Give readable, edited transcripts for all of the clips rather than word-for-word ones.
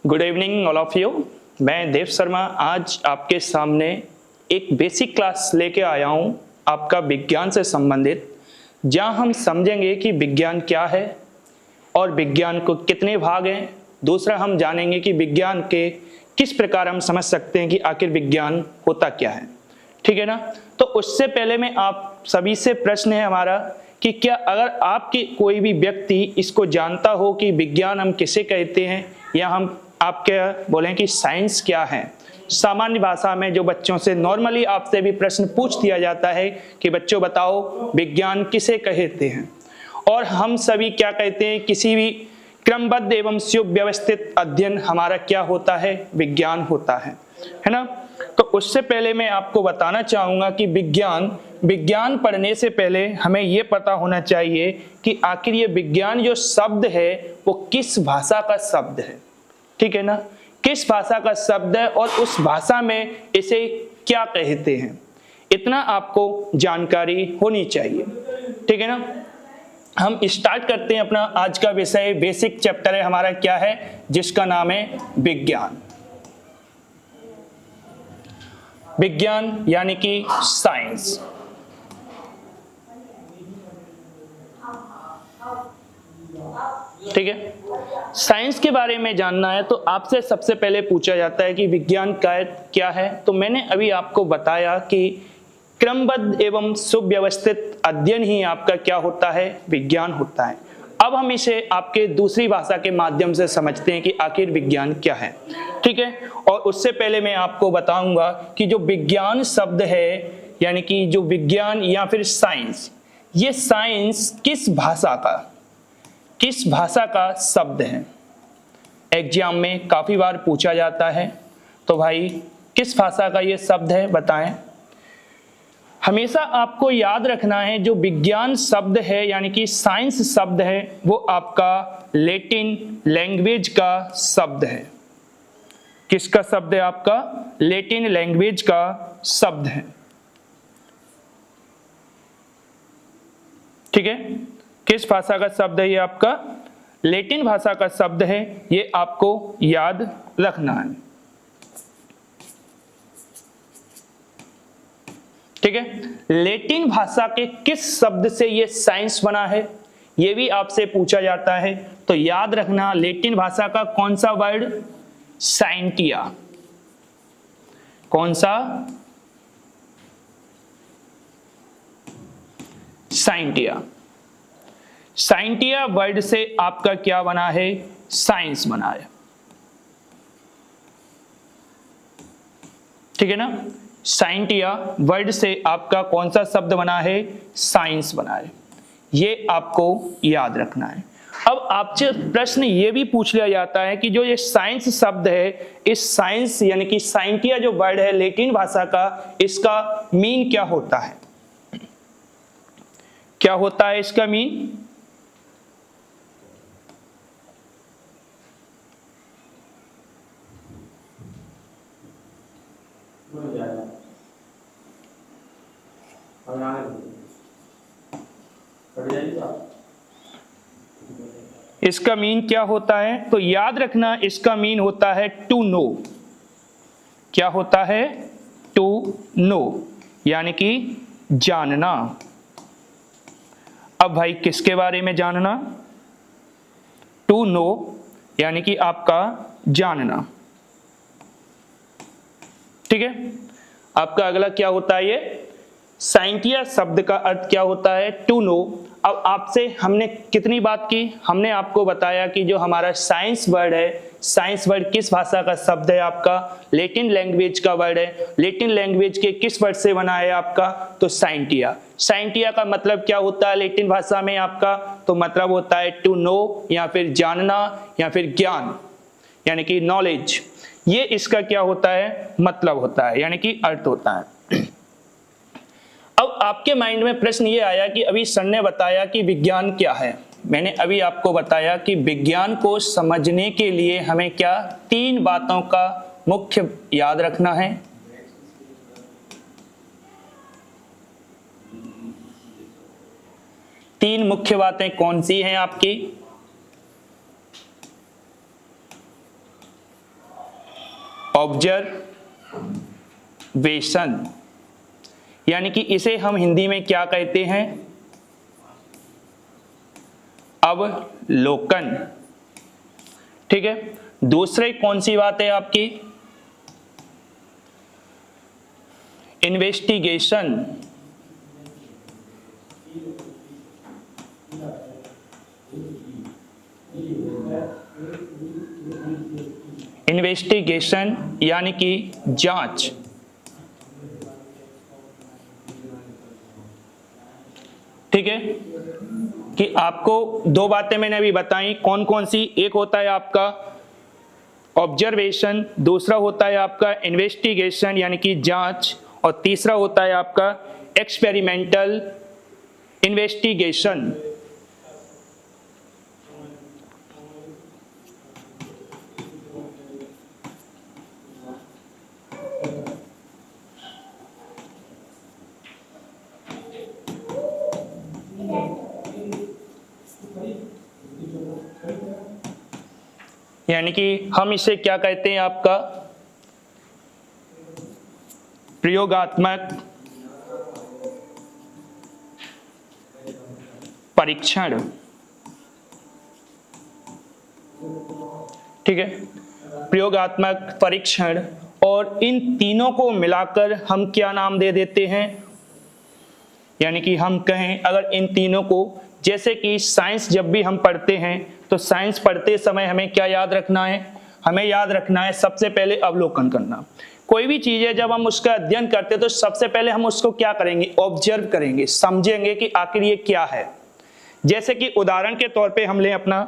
Good evening all of you. मैं देव शर्मा आज आपके सामने एक बेसिक क्लास लेके आया हूँ आपका विज्ञान से संबंधित, जहाँ हम समझेंगे कि विज्ञान क्या है और विज्ञान को कितने भाग हैं। दूसरा हम जानेंगे कि विज्ञान के किस प्रकार हम समझ सकते हैं कि आखिर विज्ञान होता क्या है। ठीक है ना। तो उससे पहले मैं आप सभी से प्रश्न है हमारा कि क्या अगर आपके कोई भी व्यक्ति इसको जानता हो कि विज्ञान हम किसे कहते हैं या हम आप क्या बोलें कि साइंस क्या है। सामान्य भाषा में जो बच्चों से नॉर्मली आपसे भी प्रश्न पूछ दिया जाता है कि बच्चों बताओ विज्ञान किसे कहते हैं, और हम सभी क्या कहते हैं, किसी भी क्रमबद्ध एवं सुव्यवस्थित अध्ययन हमारा क्या होता है, विज्ञान होता है ना। तो उससे पहले मैं आपको बताना चाहूंगा कि विज्ञान पढ़ने से पहले हमें यह पता होना चाहिए कि आखिर ये विज्ञान जो शब्द है वो किस भाषा का शब्द है। ठीक है ना, किस भाषा का शब्द है और उस भाषा में इसे क्या कहते हैं, इतना आपको जानकारी होनी चाहिए। ठीक है ना। हम स्टार्ट करते हैं अपना आज का विषय। बेसिक चैप्टर है हमारा क्या है, जिसका नाम है विज्ञान। विज्ञान यानी कि साइंस। ठीक है। साइंस के बारे में जानना है तो आपसे सबसे पहले पूछा जाता है कि विज्ञान क्या है। तो मैंने अभी आपको बताया कि क्रमबद्ध एवं सुव्यवस्थित अध्ययन ही आपका क्या होता है, विज्ञान होता है। अब हम इसे आपके दूसरी भाषा के माध्यम से समझते हैं कि आखिर विज्ञान क्या है। ठीक है। और उससे पहले मैं आपको बताऊंगा कि जो विज्ञान शब्द है यानी कि जो विज्ञान या फिर साइंस, ये साइंस किस भाषा का शब्द है। एग्जाम में काफी बार पूछा जाता है, तो भाई किस भाषा का ये शब्द है बताएं। हमेशा आपको याद रखना है जो विज्ञान शब्द है यानी कि साइंस शब्द है वो आपका लैटिन लैंग्वेज का शब्द है। किसका शब्द है? आपका लैटिन लैंग्वेज का शब्द है। ठीक है। किस भाषा का शब्द है? ये आपका लैटिन भाषा का शब्द है, ये आपको याद रखना है। ठीक है। लैटिन भाषा के किस शब्द से ये साइंस बना है, ये भी आपसे पूछा जाता है। तो याद रखना लैटिन भाषा का कौन सा वर्ड? साइंटिया। कौन सा? साइंटिया। साइंटिया वर्ड से आपका क्या बना है? साइंस बना है। ठीक है ना। साइंटिया वर्ड से आपका कौन सा शब्द बना है? साइंस बना है। ये आपको याद रखना है। अब आपसे प्रश्न ये भी पूछ लिया जाता है कि जो ये साइंस शब्द है, इस साइंस यानी कि साइंटिया जो वर्ड है लैटिन भाषा का, इसका मीन क्या होता है? क्या होता है इसका मीन? इसका मीन क्या होता है? तो याद रखना इसका मीन होता है टू नो। क्या होता है? टू नो यानी कि जानना। अब भाई किसके बारे में जानना? टू नो यानी कि आपका जानना। ठीक है। आपका अगला क्या होता है? ये साइंटिया शब्द का अर्थ क्या होता है? To know. अब आपसे हमने कितनी बात की? हमने आपको बताया कि जो हमारा साइंस वर्ड है, साइंस वर्ड किस भाषा का शब्द है? आपका लैटिन लैंग्वेज का वर्ड है। लैटिन लैंग्वेज के किस वर्ड से बना है आपका? तो साइंटिया। साइंटिया का मतलब क्या होता है लैटिन भाषा में आपका? तो मतलब होता है टू नो या फिर जानना या फिर ज्ञान यानी कि नॉलेज। ये इसका क्या होता है? मतलब होता है यानी कि अर्थ होता है। अब आपके माइंड में प्रश्न ये आया कि अभी सर ने बताया कि विज्ञान क्या है। मैंने अभी आपको बताया कि विज्ञान को समझने के लिए हमें क्या तीन बातों का मुख्य याद रखना है। तीन मुख्य बातें कौन सी हैं आपकी? ऑब्जर्वेशन, यानी कि इसे हम हिंदी में क्या कहते हैं, अवलोकन। ठीक है। दूसरी कौन सी बात है आपकी, इन्वेस्टिगेशन। इन्वेस्टिगेशन यानी कि जांच। ठीक है, कि आपको दो बातें मैंने अभी बताई, कौन कौन सी, एक होता है आपका ऑब्जर्वेशन, दूसरा होता है आपका इन्वेस्टिगेशन यानी कि जांच, और तीसरा होता है आपका एक्सपेरिमेंटल इन्वेस्टिगेशन। यानी कि हम इसे क्या कहते हैं, आपका प्रयोगात्मक परीक्षण। ठीक है, प्रयोगात्मक परीक्षण, और इन तीनों को मिलाकर हम क्या नाम दे देते हैं, यानी कि हम कहें अगर इन तीनों को, जैसे कि साइंस जब भी हम पढ़ते हैं तो साइंस पढ़ते समय हमें क्या याद रखना है, हमें याद रखना है सबसे पहले अवलोकन करना। कोई भी चीज है जब हम उसका अध्ययन करते हैं तो सबसे पहले हम उसको क्या करेंगे, ऑब्जर्व करेंगे, समझेंगे कि आखिर ये क्या है। जैसे कि उदाहरण के तौर पे हम लें अपना,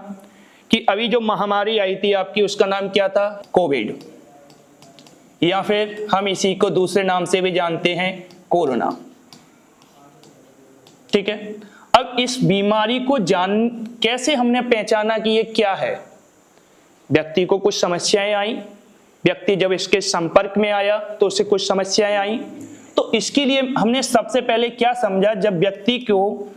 कि अभी जो महामारी आई थी आपकी, उसका नाम क्या था, कोविड, या फिर हम इसी को दूसरे नाम से भी जानते हैं, कोरोना। ठीक है, अब इस बीमारी को कैसे हमने पहचाना कि ये क्या है। व्यक्ति को कुछ समस्याएं आई, व्यक्ति जब इसके संपर्क में आया तो उसे कुछ समस्याएं आई, तो इसके लिए हमने सबसे पहले क्या समझा, जब व्यक्ति को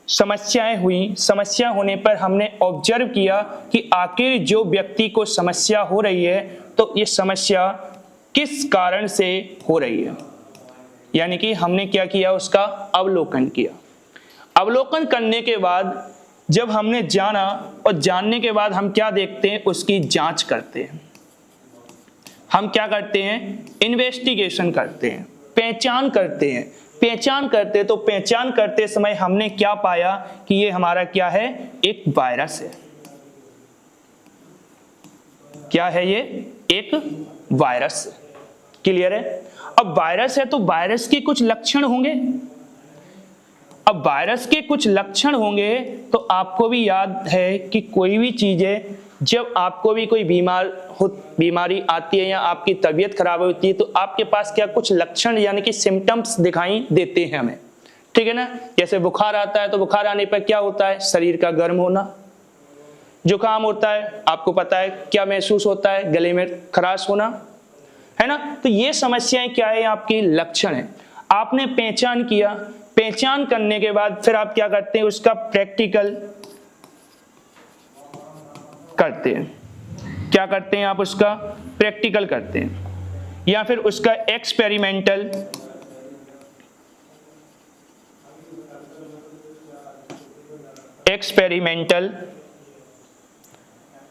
समस्याएं हुई, समस्या होने पर हमने ऑब्जर्व किया कि आखिर जो व्यक्ति को समस्या हो रही है तो ये समस्या किस कारण से हो रही है, यानी कि हमने क्या किया, उसका अवलोकन किया। अवलोकन करने के बाद जब हमने जाना, और जानने के बाद हम क्या देखते हैं, उसकी जांच करते हैं। हम क्या करते हैं, इन्वेस्टिगेशन करते हैं, पहचान करते हैं। पहचान करते समय हमने क्या पाया कि ये हमारा क्या है, एक वायरस है। क्या है ये, एक वायरस। क्लियर है। अब वायरस है तो वायरस के कुछ लक्षण होंगे। अब वायरस के कुछ लक्षण होंगे तो आपको भी याद है कि कोई भी चीजें, जब आपको भी कोई बीमारी आती है या आपकी तबीयत खराब होती है तो आपके पास क्या कुछ लक्षण यानी कि सिम्टम्स दिखाई देते हैं हमें। ठीक है ना, जैसे बुखार आता है तो बुखार आने पर क्या होता है, शरीर का गर्म होना। जुकाम होता है, आपको पता है क्या महसूस होता है, गले में खराश होना, है ना। तो ये समस्याएं क्या है, आपकी लक्षण है। आपने पहचान किया, पहचान करने के बाद फिर आप क्या करते हैं, उसका प्रैक्टिकल करते हैं। क्या करते हैं आप, उसका प्रैक्टिकल करते हैं, या फिर उसका एक्सपेरिमेंटल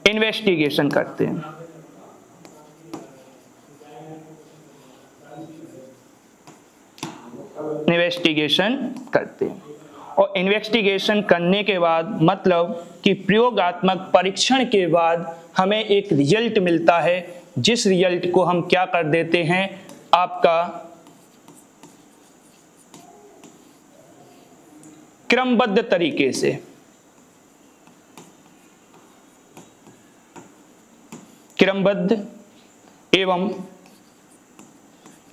इन्वेस्टिगेशन करते हैं। इन्वेस्टिगेशन करते हैं, और इन्वेस्टिगेशन करने के बाद मतलब कि प्रयोगात्मक परीक्षण के बाद हमें एक रिजल्ट मिलता है, जिस रिजल्ट को हम क्या कर देते हैं, आपका क्रमबद्ध तरीके से, क्रमबद्ध एवं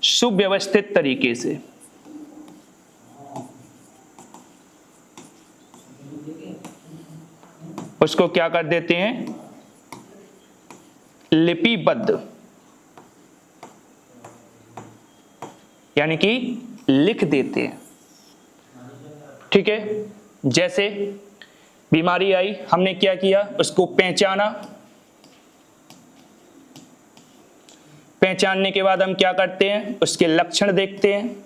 सुव्यवस्थित तरीके से उसको क्या कर देते हैं, लिपिबद्ध, यानी कि लिख देते हैं। ठीक है, जैसे बीमारी आई, हमने क्या किया, उसको पहचाना, पहचानने के बाद हम क्या करते हैं, उसके लक्षण देखते हैं।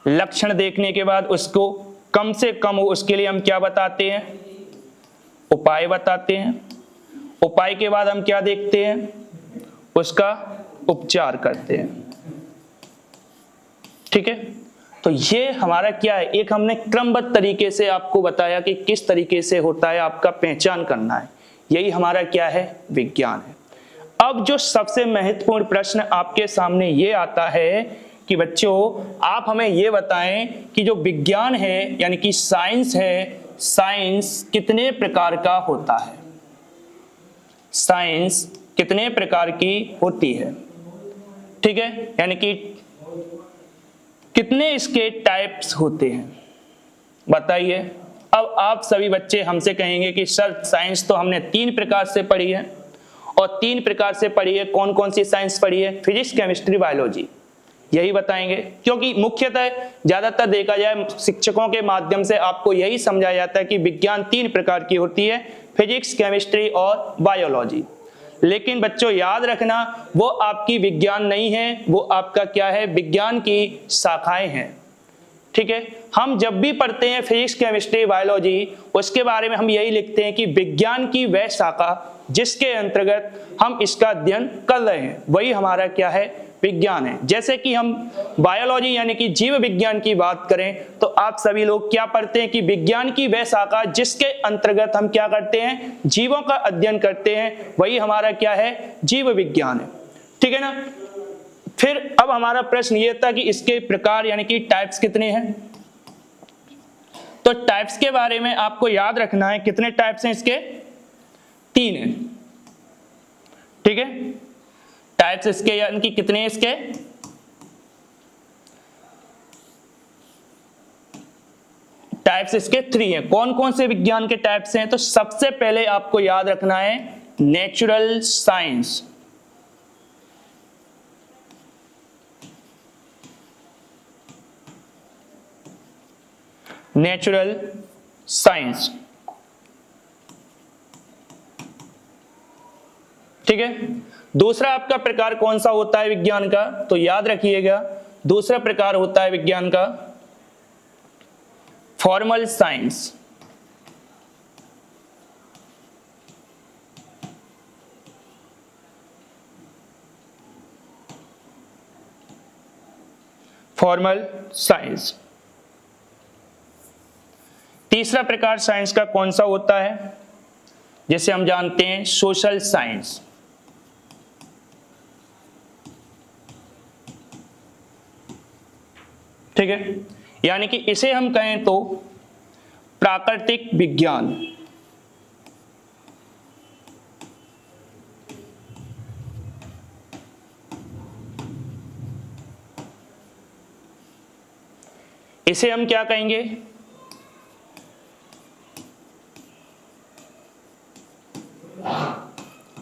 लक्षण देखने के बाद उसको कम से कम हो उसके लिए हम क्या बताते हैं, उपाय बताते हैं। उपाय के बाद हम क्या देखते हैं, उसका उपचार करते हैं। ठीक है, तो ये हमारा क्या है, एक हमने क्रमबद्ध तरीके से आपको बताया कि किस तरीके से होता है आपका पहचान करना है। यही हमारा क्या है, विज्ञान है। अब जो सबसे महत्वपूर्ण प्रश्न आपके सामने ये आता है कि बच्चों आप हमें ये बताएं कि जो विज्ञान है यानी कि साइंस है, साइंस कितने प्रकार का होता है, साइंस कितने प्रकार की होती है। ठीक है, यानी कि कितने इसके टाइप्स होते हैं, बताइए। अब आप सभी बच्चे हमसे कहेंगे कि सर साइंस तो हमने 3 प्रकार से पढ़ी है, और 3 प्रकार से पढ़ी है, कौन कौन सी साइंस पढ़ी है, फिजिक्स, केमिस्ट्री, बायोलॉजी, यही बताएंगे। क्योंकि मुख्यतः ज्यादातर देखा जाए शिक्षकों के माध्यम से आपको यही समझाया जाता है कि विज्ञान 3 प्रकार की होती है, फिजिक्स, केमिस्ट्री और बायोलॉजी। लेकिन बच्चों याद रखना, वो आपकी विज्ञान नहीं है, वो आपका क्या है, विज्ञान की शाखाएं हैं। ठीक है, हम जब भी पढ़ते हैं फिजिक्स, केमिस्ट्री, बायोलॉजी, उसके बारे में हम यही लिखते हैं कि विज्ञान की वह शाखा जिसके अंतर्गत हम इसका अध्ययन कर रहे हैं, वही हमारा क्या है, विज्ञान है। जैसे कि हम बायोलॉजी यानी कि जीव विज्ञान की बात करें तो आप सभी लोग क्या पढ़ते हैं कि विज्ञान की वह शाखा जिसके अंतर्गत हम क्या करते हैं, जीवों का अध्ययन करते हैं, वही हमारा क्या है, जीव विज्ञान है। ठीक है ना। फिर अब हमारा प्रश्न ये था कि इसके प्रकार यानी कि टाइप्स कितने हैं। तो टाइप्स के बारे में आपको याद रखना है, कितने टाइप्स हैं इसके, 3 हैं। ठीक है, टाइप्स इसके यानी कि कितने इसके, टाइप्स इसके 3 हैं। कौन कौन से विज्ञान के टाइप्स हैं, तो सबसे पहले आपको याद रखना है नेचुरल साइंस। नेचुरल साइंस, ठीक है। दूसरा आपका प्रकार कौन सा होता है विज्ञान का, तो याद रखिएगा दूसरा प्रकार होता है विज्ञान का फॉर्मल साइंस। Formal science. तीसरा प्रकार साइंस का कौन सा होता है, जिसे हम जानते हैं सोशल साइंस। ठीक है, यानी कि इसे हम कहें तो प्राकृतिक विज्ञान। इसे हम क्या कहेंगे,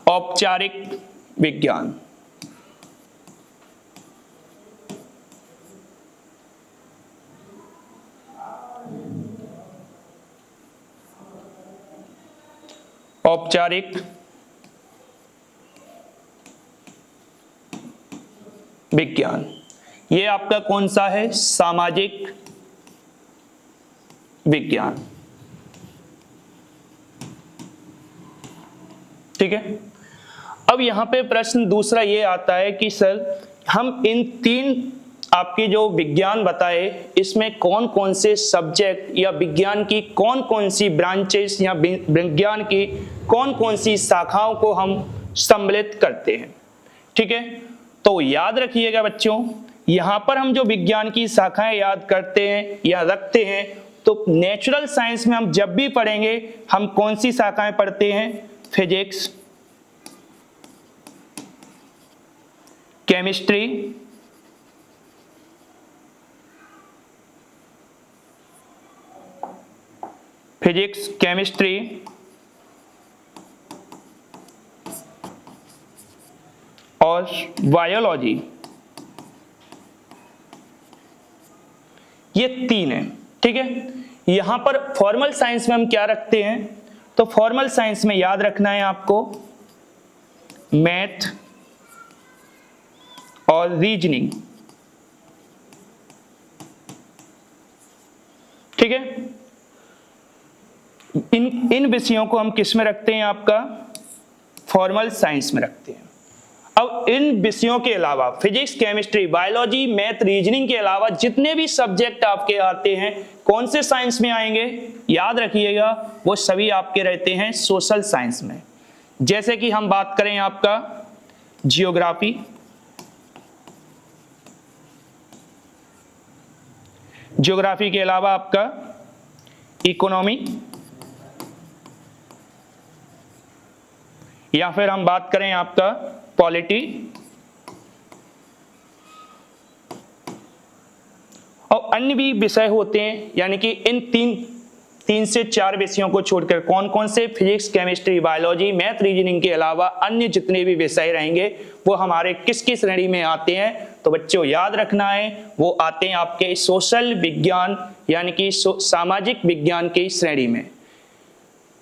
औपचारिक विज्ञान। औपचारिक विज्ञान, ये आपका कौन सा है, सामाजिक विज्ञान। ठीक है, अब यहां पे प्रश्न दूसरा ये आता है कि सर हम इन 3 आपकी जो विज्ञान बताए, इसमें कौन कौन से सब्जेक्ट या विज्ञान की कौन कौन सी ब्रांचेस या विज्ञान की कौन कौन सी शाखाओं को हम सम्मिलित करते हैं। ठीक है, तो याद रखिएगा बच्चों, यहां पर हम जो विज्ञान की शाखाएं याद करते हैं या रखते हैं, तो नेचुरल साइंस में हम जब भी पढ़ेंगे हम कौन सी शाखाएं पढ़ते हैं, फिजिक्स, केमिस्ट्री, फिजिक्स, केमिस्ट्री और बायोलॉजी, ये 3 है। ठीक है, यहां पर फॉर्मल साइंस में हम क्या रखते हैं, तो फॉर्मल साइंस में याद रखना है आपको मैथ, और रीजनिंग। ठीक है, इन विषयों को हम किस में रखते हैं? आपका फॉर्मल साइंस में रखते हैं। अब इन विषयों के अलावा physics, chemistry, biology, math, reasoning के अलावा जितने भी सब्जेक्ट आपके आते हैं कौन से साइंस में आएंगे? याद रखिएगा, वो सभी आपके रहते हैं सोशल साइंस में। जैसे कि हम बात करें आपका जियोग्राफी, ज्योग्राफी के अलावा आपका इकोनॉमी, या फिर हम बात करें आपका पॉलिटी, और अन्य भी विषय होते हैं। यानी कि इन तीन से चार विषयों को छोड़कर कौन कौन से? Physics, chemistry, biology, math, reasoning के अलावा अन्य जितने भी विषय रहेंगे वो हमारे किसकी श्रेणी में आते हैं? तो बच्चों याद रखना है, वो आते हैं आपके सोशल विज्ञान यानी कि सामाजिक विज्ञान की श्रेणी में।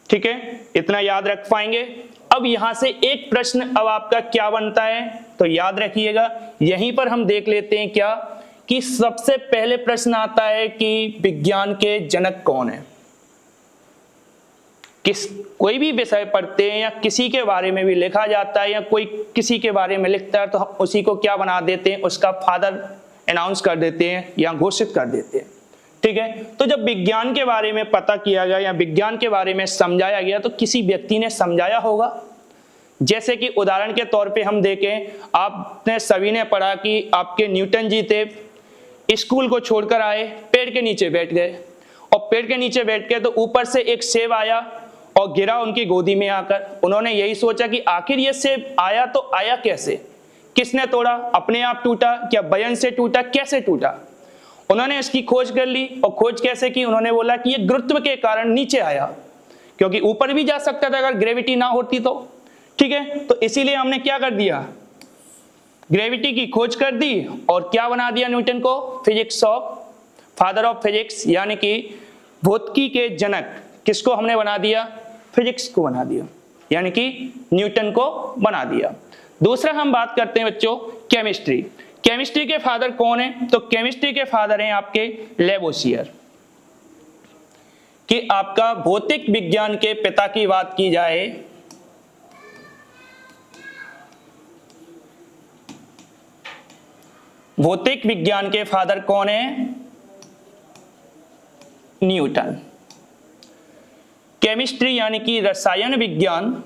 ठीक है, इतना याद रख पाएंगे। अब यहां से एक प्रश्न अब आपका क्या बनता है? तो याद रखिएगा, यहीं पर हम देख लेते हैं क्या कि सबसे पहले प्रश्न आता है कि विज्ञान के जनक कौन है? कोई भी विषय पढ़ते हैं या किसी के बारे में भी लिखा जाता है या कोई किसी के बारे में लिखता है तो हम उसी को क्या बना देते हैं? उसका फादर अनाउंस कर देते हैं या घोषित कर देते हैं। ठीक है, तो जब विज्ञान के बारे में पता किया गया या विज्ञान के बारे में समझाया गया तो किसी व्यक्ति ने समझाया होगा। जैसे कि उदाहरण के तौर पे हम देखें, आपने सभी ने पढ़ा कि आपके न्यूटन जी थे, स्कूल को छोड़कर आए, पेड़ के नीचे बैठ गए, और पेड़ के नीचे बैठ गए तो ऊपर से एक सेब आया और गिरा उनकी गोदी में आकर। उन्होंने यही सोचा कि आखिर ये सेब आया तो आया कैसे, किसने तोड़ा, अपने आप टूटा, क्या वजन से टूटा, कैसे टूटा? उन्होंने इसकी खोज कर ली। और खोज कैसे की? उन्होंने बोला कि ये गुरुत्व के कारण नीचे आया, क्योंकि ऊपर भी जा सकता था अगर ग्रेविटी ना होती तो। ठीक है, तो इसीलिए हमने क्या कर दिया? ग्रेविटी की खोज कर दी और क्या बना दिया न्यूटन को? Physics of father of physics, यानी कि भौतिकी के जनक। किसको हमने बना दिया? फिजिक्स को बना दिया, यानी कि न्यूटन को बना दिया। दूसरा हम बात करते हैं बच्चों केमिस्ट्री। केमिस्ट्री के फादर कौन है? तो केमिस्ट्री के फादर हैं आपके लेवोसियर। कि आपका भौतिक विज्ञान के पिता की बात की जाए भौतिक विज्ञान के फादर कौन है? न्यूटन। केमिस्ट्री यानी कि रसायन विज्ञान,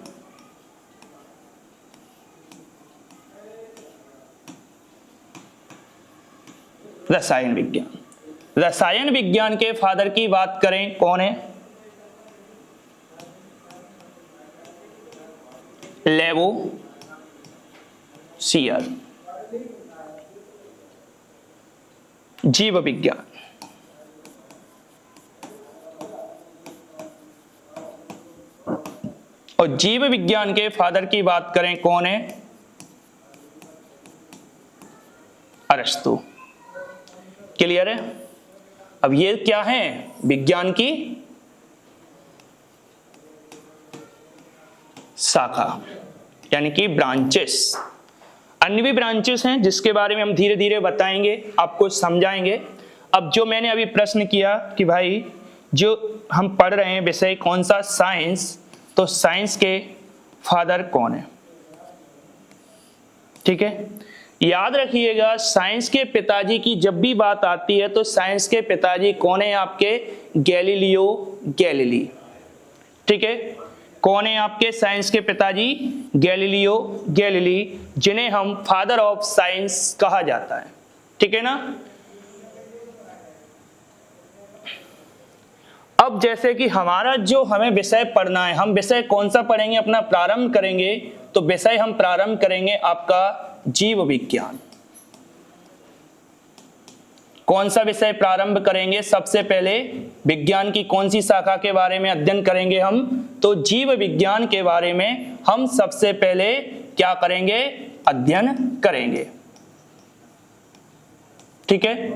रसायन विज्ञान के फादर की बात करें कौन है? लेवोसियर। जीव विज्ञान, और जीव विज्ञान के फादर की बात करें कौन है? अरस्तु। क्लियर है? अब ये क्या है? विज्ञान की शाखा यानी कि ब्रांचेस। अन्य भी ब्रांचेस हैं जिसके बारे में हम धीरे धीरे बताएंगे, आपको समझाएंगे। अब जो मैंने अभी प्रश्न किया कि भाई जो हम पढ़ रहे हैं विषय कौन सा? साइंस। तो साइंस के फादर कौन है? ठीक है, याद रखिएगा, साइंस के पिताजी की जब भी बात आती है तो साइंस के पिताजी कौन है? आपके गैलीलियो गैलीली। ठीक है, कौन है आपके साइंस के पिताजी? गैलीलियो गैलीली, जिन्हें हम फादर ऑफ साइंस कहा जाता है। ठीक है ना? अब जैसे कि हमारा जो हमें विषय पढ़ना है, हम विषय कौन सा पढ़ेंगे? अपना प्रारंभ करेंगे तो विषय हम प्रारंभ करेंगे आपका जीव विज्ञान। कौन सा विषय प्रारंभ करेंगे? सबसे पहले विज्ञान की कौन सी शाखा के बारे में अध्ययन करेंगे हम? तो जीव विज्ञान के बारे में हम सबसे पहले क्या करेंगे? अध्ययन करेंगे। ठीक है,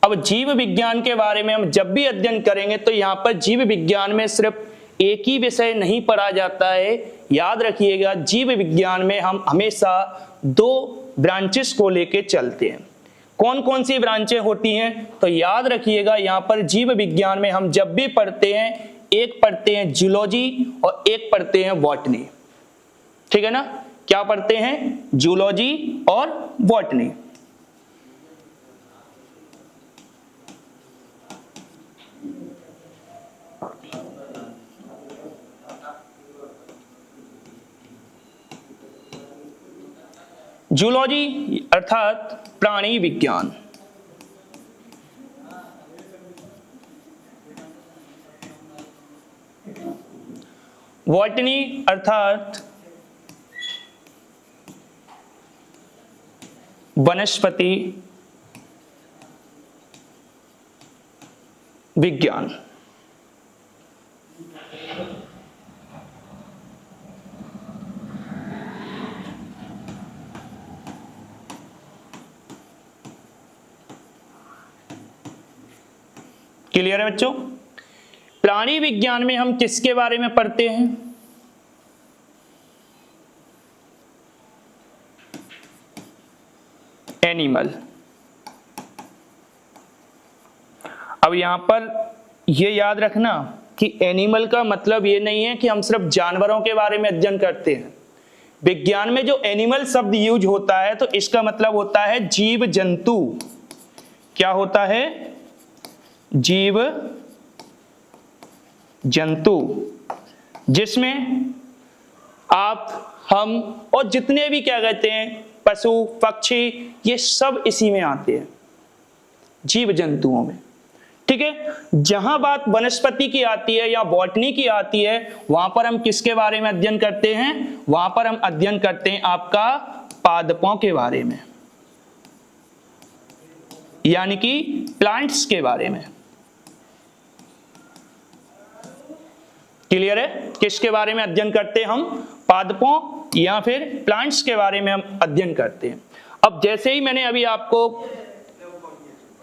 अब जीव विज्ञान के बारे में हम जब भी अध्ययन करेंगे तो यहां पर जीव विज्ञान में सिर्फ एक ही विषय नहीं पढ़ा जाता है। याद रखिएगा, जीव विज्ञान में हम हमेशा दो ब्रांचेस को लेके चलते हैं। कौन कौन सी ब्रांचें होती हैं? तो याद रखिएगा, यहाँ पर जीव विज्ञान में हम जब भी पढ़ते हैं, एक पढ़ते हैं जूलॉजी और एक पढ़ते हैं बॉटनी। ठीक है ना? क्या पढ़ते हैं? जूलॉजी और बॉटनी। जूलॉजी अर्थात प्राणी विज्ञान, बॉटनी अर्थात वनस्पति विज्ञान। क्लियर है बच्चों? प्राणी विज्ञान में हम किसके बारे में पढ़ते हैं? एनिमल। अब यहां पर यह याद रखना कि एनिमल का मतलब यह नहीं है कि हम सिर्फ जानवरों के बारे में अध्ययन करते हैं। विज्ञान में जो एनिमल शब्द यूज होता है तो इसका मतलब होता है जीव जंतु। क्या होता है? जीव जंतु, जिसमें आप, हम और जितने भी क्या कहते हैं पशु पक्षी, ये सब इसी में आते हैं, जीव जंतुओं में। ठीक है? जहां बात वनस्पति की आती है या बॉटनी की आती है, वहां पर हम किसके बारे में अध्ययन करते हैं? वहां पर हम अध्ययन करते हैं आपका पादपों के बारे में, यानी कि प्लांट्स के बारे में। क्लियर है? किसके बारे में अध्ययन करते हैं हम? पादपों या फिर प्लांट्स के बारे में हम अध्ययन करते हैं। अब जैसे ही मैंने अभी आपको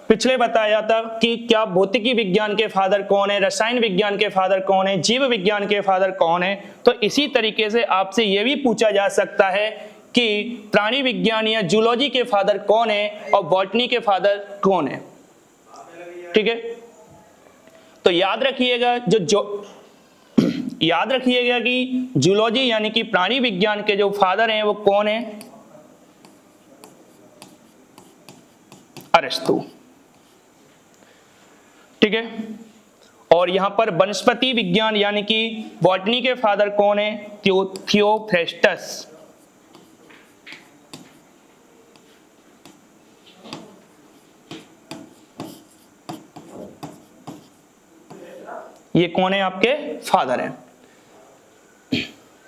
पिछले बताया था कि क्या भौतिकी विज्ञान के फादर कौन है, रसायन विज्ञान के फादर कौन है, जीव विज्ञान के फादर कौन है, तो इसी तरीके से आपसे यह भी पूछा जा सकता है कि प्राणी विज्ञान या जूलॉजी के फादर कौन है और बॉटनी के फादर कौन है। ठीक है? तो याद रखिएगा, याद रखिएगा कि जूलॉजी यानी कि प्राणी विज्ञान के जो फादर हैं वो कौन है? अरस्तु। ठीक है? और यहां पर वनस्पति विज्ञान यानी कि बॉटनी के फादर कौन है? थियोफ्रेस्टस। ये कौन है? आपके फादर हैं।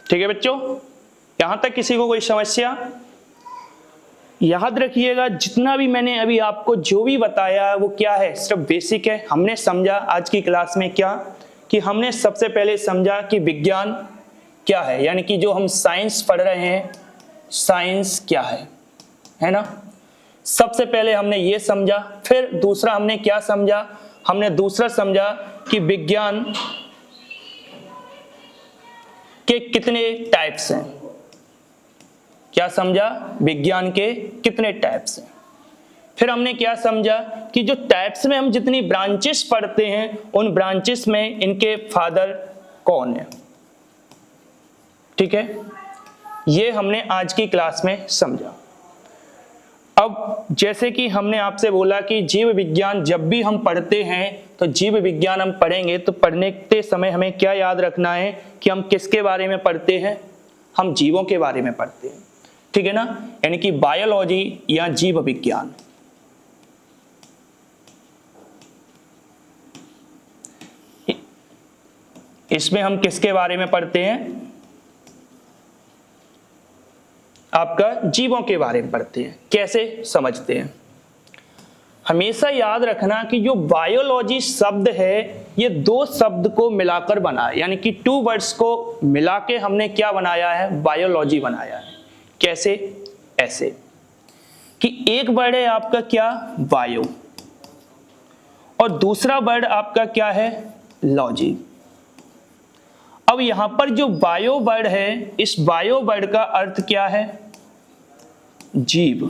ठीक है बच्चों? यहां तक किसी को कोई समस्या? याद रखिएगा, जितना भी मैंने अभी आपको जो भी बताया वो क्या है? सिर्फ बेसिक है। हमने समझा आज की क्लास में क्या, कि हमने सबसे पहले समझा कि विज्ञान क्या है, यानी कि जो हम साइंस पढ़ रहे हैं, साइंस क्या है ना? सबसे पहले हमने ये समझा। फिर दूसरा हमने क्या समझा? हमने दूसरा समझा कि विज्ञान के कितने टाइप्स हैं। क्या समझा? विज्ञान के कितने टाइप्स हैं। फिर हमने क्या समझा कि जो टाइप्स में हम जितनी ब्रांचेस पढ़ते हैं, उन ब्रांचेस में इनके फादर कौन है। ठीक है? ये हमने आज की क्लास में समझा। अब जैसे कि हमने आपसे बोला कि जीव विज्ञान जब भी हम पढ़ते हैं, तो जीव विज्ञान हम पढ़ेंगे तो पढ़ने के समय हमें क्या याद रखना है कि हम किसके बारे में पढ़ते हैं? हम जीवों के बारे में पढ़ते हैं। ठीक है ना? यानी कि बायोलॉजी या जीव विज्ञान। इसमें हम किसके बारे में पढ़ते हैं? आपका जीवों के बारे में पढ़ते हैं। कैसे समझते हैं? हमेशा याद रखना कि जो बायोलॉजी शब्द है ये दो शब्द को मिलाकर बना है, यानी कि 2 वर्ड्स को मिला के हमने क्या बनाया है? बायोलॉजी बनाया है। कैसे? ऐसे कि एक वर्ड है आपका क्या? बायो, और दूसरा वर्ड आपका क्या है? लॉजी। अब यहां पर जो बायो वर्ड है, इस बायो वर्ड का अर्थ क्या है? जीव।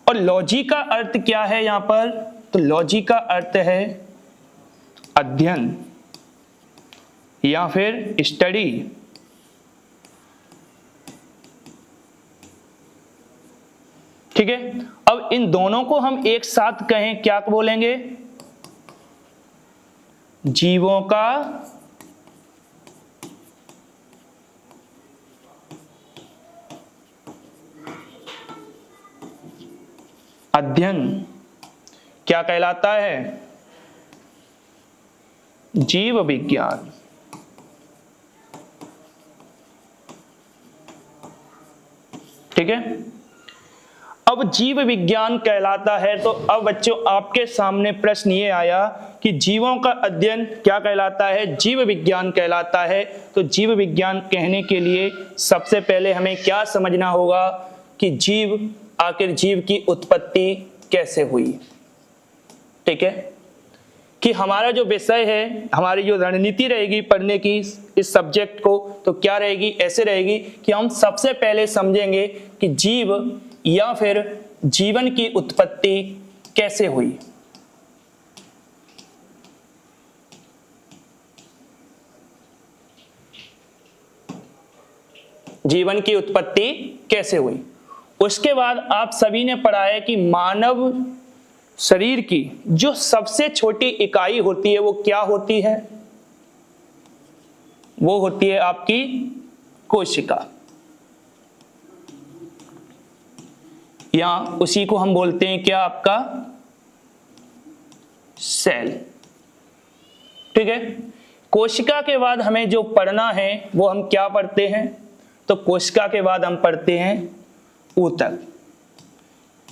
और लॉजी का अर्थ क्या है यहां पर? तो लॉजी का अर्थ है अध्ययन या फिर स्टडी। ठीक है, अब इन दोनों को हम एक साथ कहें, क्या बोलेंगे? जीवों का अध्ययन क्या कहलाता है? जीव विज्ञान। ठीक है, अब जीव विज्ञान कहलाता है तो अब बच्चों आपके सामने प्रश्न ये आया कि जीवों का अध्ययन क्या कहलाता है? जीव विज्ञान कहलाता है। तो जीव विज्ञान कहने के लिए सबसे पहले हमें क्या समझना होगा कि जीव, आखिर जीव की उत्पत्ति कैसे हुई। ठीक है, कि हमारा जो विषय है, हमारी जो रणनीति रहेगी पढ़ने की इस सब्जेक्ट को, तो क्या रहेगी? ऐसे रहेगी कि हम सबसे पहले समझेंगे कि जीव या फिर जीवन की उत्पत्ति कैसे हुई। जीवन की उत्पत्ति कैसे हुई। उसके बाद आप सभी ने पढ़ा है कि मानव शरीर की जो सबसे छोटी इकाई होती है वो क्या होती है? वो होती है आपकी कोशिका, या उसी को हम बोलते हैं क्या? आपका सेल। ठीक है, कोशिका के बाद हमें जो पढ़ना है वो हम क्या पढ़ते हैं? तो कोशिका के बाद हम पढ़ते हैं ऊतक,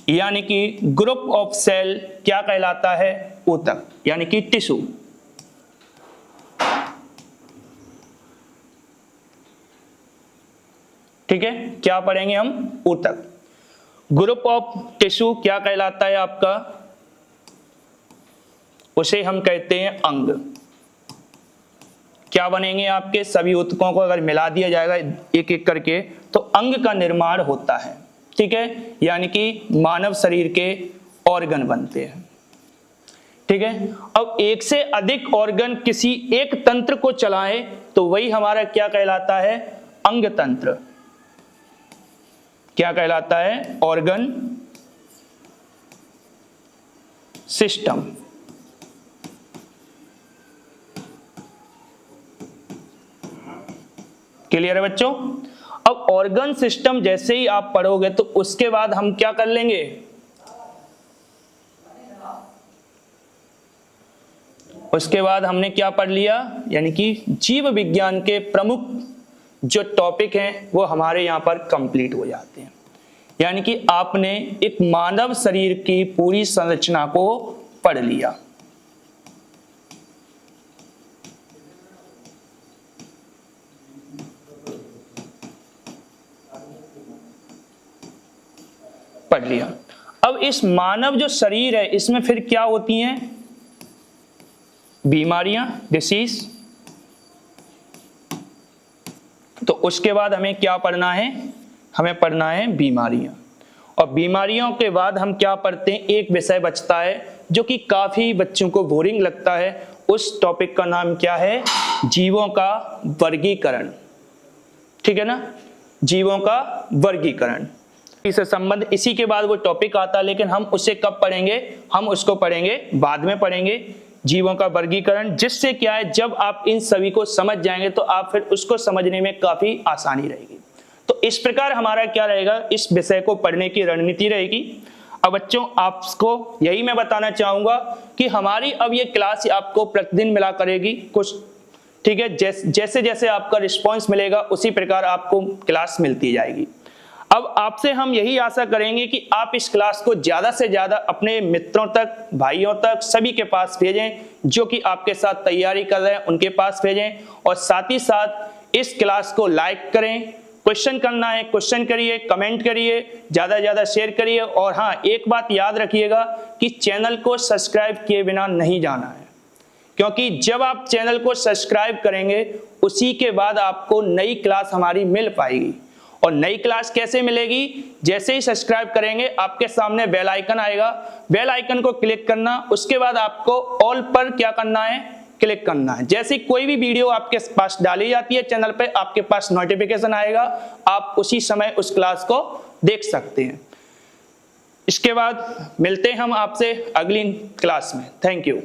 यानी कि ग्रुप ऑफ सेल क्या कहलाता है? ऊतक, यानी कि टिश्यू। ठीक है, क्या पढ़ेंगे हम? ऊतक। ग्रुप ऑफ टिश्यू क्या कहलाता है आपका? उसे हम कहते हैं अंग। क्या बनेंगे आपके? सभी ऊतकों को अगर मिला दिया जाएगा एक एक करके तो अंग का निर्माण होता है। ठीक है, यानी कि मानव शरीर के ऑर्गन बनते हैं। ठीक है, अब एक से अधिक ऑर्गन किसी एक तंत्र को चलाएं तो वही हमारा क्या कहलाता है? अंग तंत्र। क्या कहलाता है? Organ system. क्लियर है बच्चों? अब ऑर्गन सिस्टम जैसे ही आप पढ़ोगे तो उसके बाद हम क्या कर लेंगे? उसके बाद हमने क्या पढ़ लिया? यानी कि जीव विज्ञान के प्रमुख जो टॉपिक हैं वो हमारे यहाँ पर कंप्लीट हो जाते हैं। यानी कि आपने एक मानव शरीर की पूरी संरचना को पढ़ लिया। पढ़ लिया। अब इस मानव जो शरीर है इसमें फिर क्या होती हैं? बीमारियां, डिसीज। तो उसके बाद हमें क्या पढ़ना है? हमें पढ़ना है बीमारियां। और बीमारियों के बाद हम क्या पढ़ते हैं? एक विषय बचता है जो कि काफी बच्चों को बोरिंग लगता है। उस टॉपिक का नाम क्या है? जीवों का वर्गीकरण। ठीक है ना, जीवों का वर्गीकरण। इससे संबंध इसी के बाद वो टॉपिक आता है, लेकिन हम उसे कब पढ़ेंगे? हम उसको पढ़ेंगे बाद में पढ़ेंगे, जीवों का वर्गीकरण। जिससे क्या है, जब आप इन सभी को समझ जाएंगे तो आप फिर उसको समझने में काफी आसानी रहेगी। तो इस प्रकार हमारा क्या रहेगा? इस विषय को पढ़ने की रणनीति रहेगी। अब बच्चों आपको यही मैं बताना चाहूंगा कि हमारी अब ये क्लास आपको प्रतिदिन मिला करेगी कुछ। ठीक है, जैसे जैसे आपका रिस्पॉन्स मिलेगा उसी प्रकार आपको क्लास मिलती जाएगी। अब आपसे हम यही आशा करेंगे कि आप इस क्लास को ज्यादा से ज्यादा अपने मित्रों तक, भाइयों तक, सभी के पास भेजें जो कि आपके साथ तैयारी कर रहे हैं, उनके पास भेजें। और साथ ही साथ इस क्लास को लाइक करें। क्वेश्चन करना है क्वेश्चन करिए, कमेंट करिए, ज्यादा से ज्यादा शेयर करिए। और हाँ, एक बात याद रखिएगा कि चैनल को सब्सक्राइब किए बिना नहीं जाना है, क्योंकि जब आप चैनल को सब्सक्राइब करेंगे उसी के बाद आपको नई क्लास हमारी मिल पाएगी। और नई क्लास कैसे मिलेगी? जैसे ही सब्सक्राइब करेंगे आपके सामने बेल आइकन आएगा, बेल आइकन को क्लिक करना, उसके बाद आपको ऑल पर क्या करना है, क्लिक करना है। जैसे कोई भी वीडियो आपके पास डाली जाती है चैनल पे, आपके पास नोटिफिकेशन आएगा, आप उसी समय उस क्लास को देख सकते हैं। इसके बाद मिलते हैं हम आपसे अगली क्लास में। Thank you.